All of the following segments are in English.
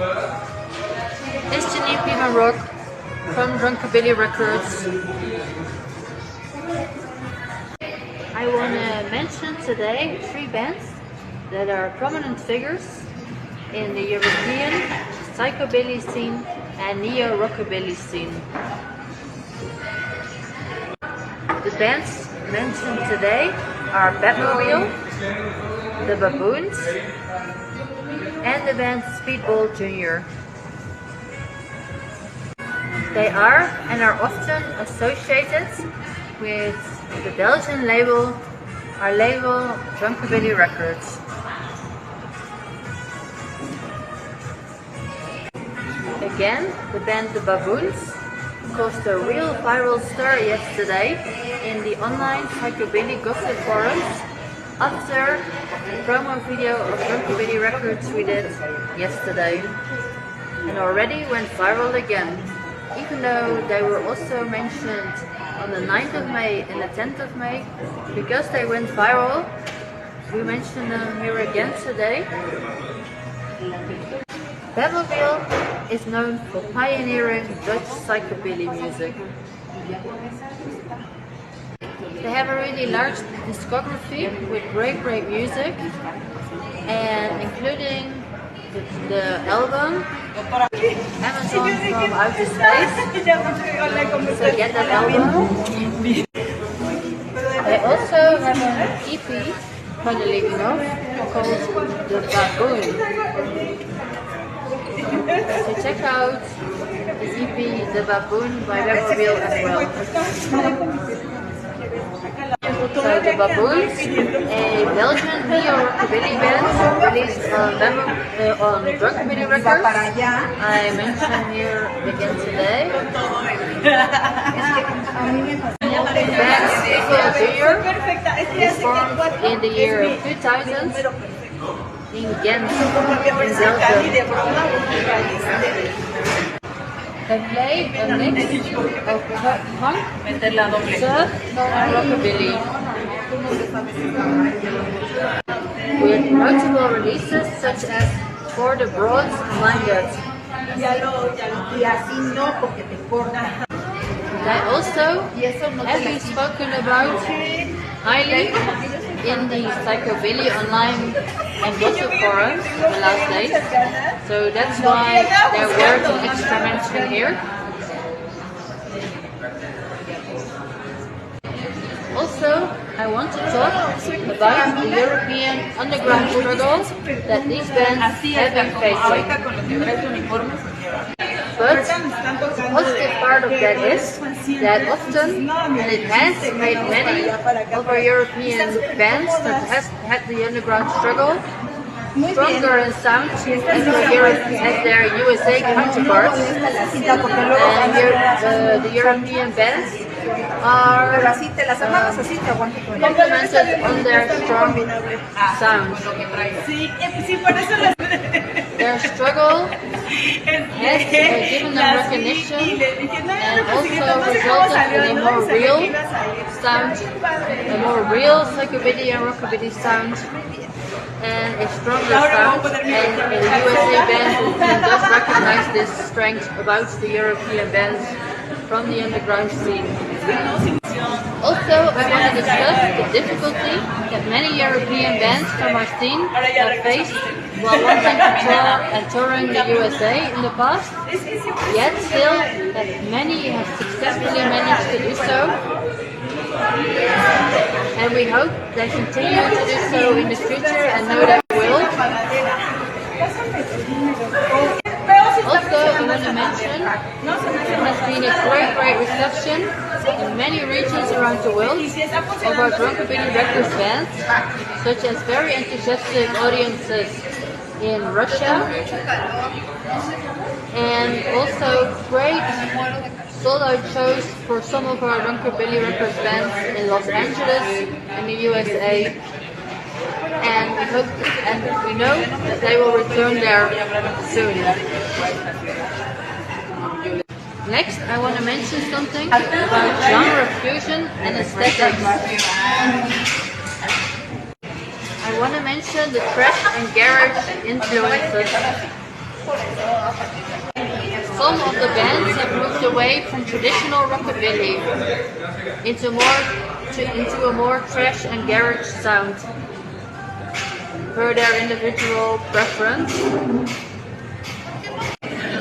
It's Janine PIEPEN Rock from Drunkabilly Records. I want to mention today 3 bands that are prominent figures in the European psychobilly scene and neo-rockabilly scene. The bands mentioned today are Batmobile, the Baboons, and the band Speedball Jr. They are and are often associated with the Belgian label, our label Drunkabilly Records. Again, the band The Baboons caused a real viral stir yesterday in the online psychobilly gossip forums after the promo video of Drunkabilly Records we did yesterday, and already went viral again, even though they were also mentioned on the 9th of May and the 10th of May. Because they went viral, we mention them here again today. Batmobile is known for pioneering Dutch psychobilly music. They have a really large discography with great music, and including the album Amazon from Outer Space, so get that album. They also have an EP, funnily enough, called The Baboon. So check out this EP, The Baboon by Batmobile as well. So The Baboons, a Belgian neo-rockabilly band released on Drunkabilly Records, I mentioned here again today. The band Speedball Jr. is formed in the year 2000 in Ghent, in Belgium. They play a mix of punk, surf, and rockabilly, with notable releases such as For the Broad-Minded. They also have been spoken about highly in the psychobilly online and gossip forums the last days, so that's why they're worth an extra mention here. Also, I want to talk about the European underground struggle that these bands have been facing. But the positive part of that is that often, and it has made many of our European bands that have had the underground struggle stronger in sound as their USA counterparts, and the European bands are complimented on their strong sound. Their struggle has given them recognition and also resulted in a more real sound, a more real psychobilly and rockabilly sound, and a stronger sound, and the USA band does recognize this strength about the European bands from the underground scene. Also, I want to discuss the difficulty that many European bands from our scene have faced while wanting to tour and touring the USA in the past, yet still that many have successfully managed to do so, and we hope they continue to do so in the future and know they will. Also, I want to mention there has been a great reception in many regions around the world of our Drunkabilly Records bands, such as very enthusiastic audiences in Russia, and also great sold-out shows for some of our Drunkabilly Records bands in Los Angeles, in the USA, and we hope and we know that they will return there soon. Next, I want to mention something about genre fusion and aesthetics. I want to mention the thrash and garage influences Some of the bands have moved away from traditional rockabilly into a more thrash and garage sound, per their individual preference.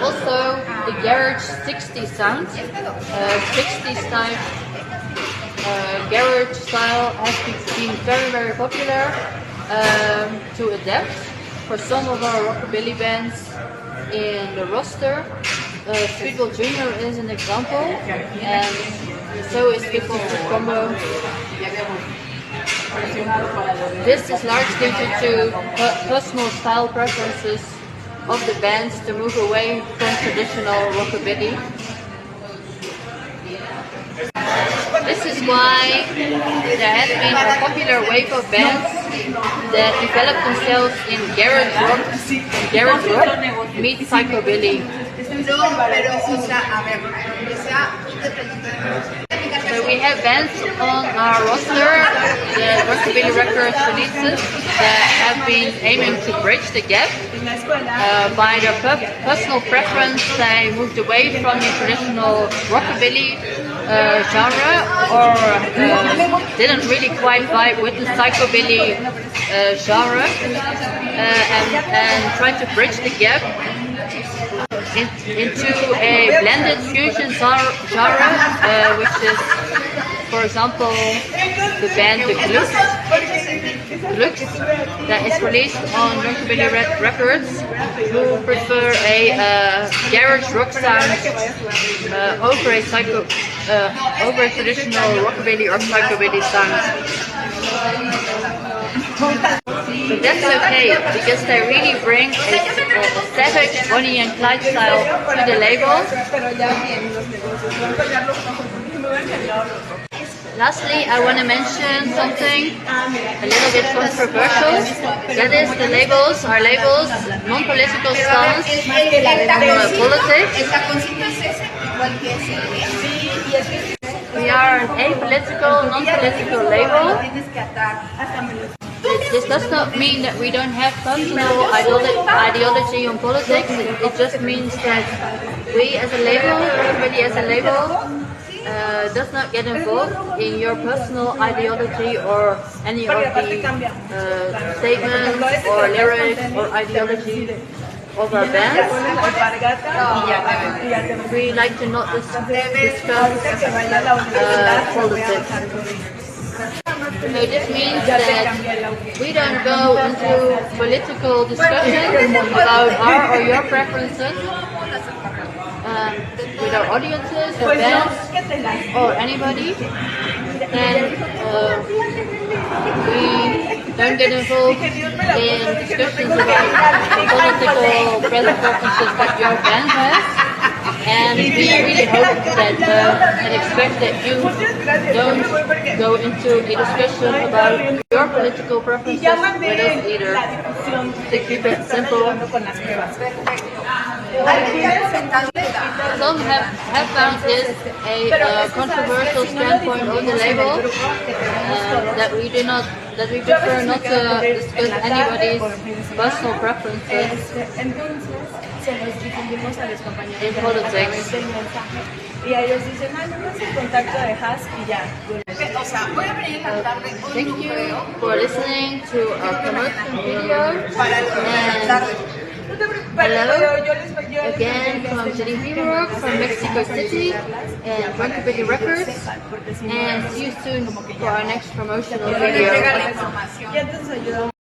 Also, the garage 60s sound, 60s type garage style has been very popular to adapt for some of our rockabilly bands in the roster. Speedball Jr. is an example, and so is Speedball Combo. This is largely due to personal style preferences of the bands to move away from traditional rockabilly. This is why there has been a popular wave of bands that developed themselves in garage rock meet psychobilly. So we have bands on our roster, the Drunkabilly Records releases, that have been aiming to bridge the gap. By their personal preference, they moved away from the traditional rockabilly genre, or didn't really quite vibe with the psychobilly genre, and tried to bridge the gap into a blended fusion genre, which is, for example, the band The Glux, that is released on Drunkabilly Records, who prefer a garage rock sound over a traditional rockabilly or psychobilly sound. But that's okay, because they really bring a savage Bonnie and Clyde style to the label. Lastly, I want to mention something a little bit controversial. That is our labels, non-political stance on politics. We are an apolitical, non-political label. This does not mean that we don't have personal ideology on politics. It just means that we as a label, everybody as a label, does not get involved in your personal ideology or any of the statements or lyrics or ideology of our bands. We like to not discuss politics. So this means that we don't go into political discussions about our or your preferences with our audiences or bands or anybody, and we don't get involved in discussions about political preferences that your band has. And we really hope that and expect that you don't go into a discussion about your political preferences with us either, to keep it simple. Some have found this a controversial standpoint of the label, that we prefer not to discuss anybody's personal preferences in politics. Thank you for listening to our promotion video, and hello again from Janine from Mexico City and Drunkabilly Records, and see you soon for our next promotional video.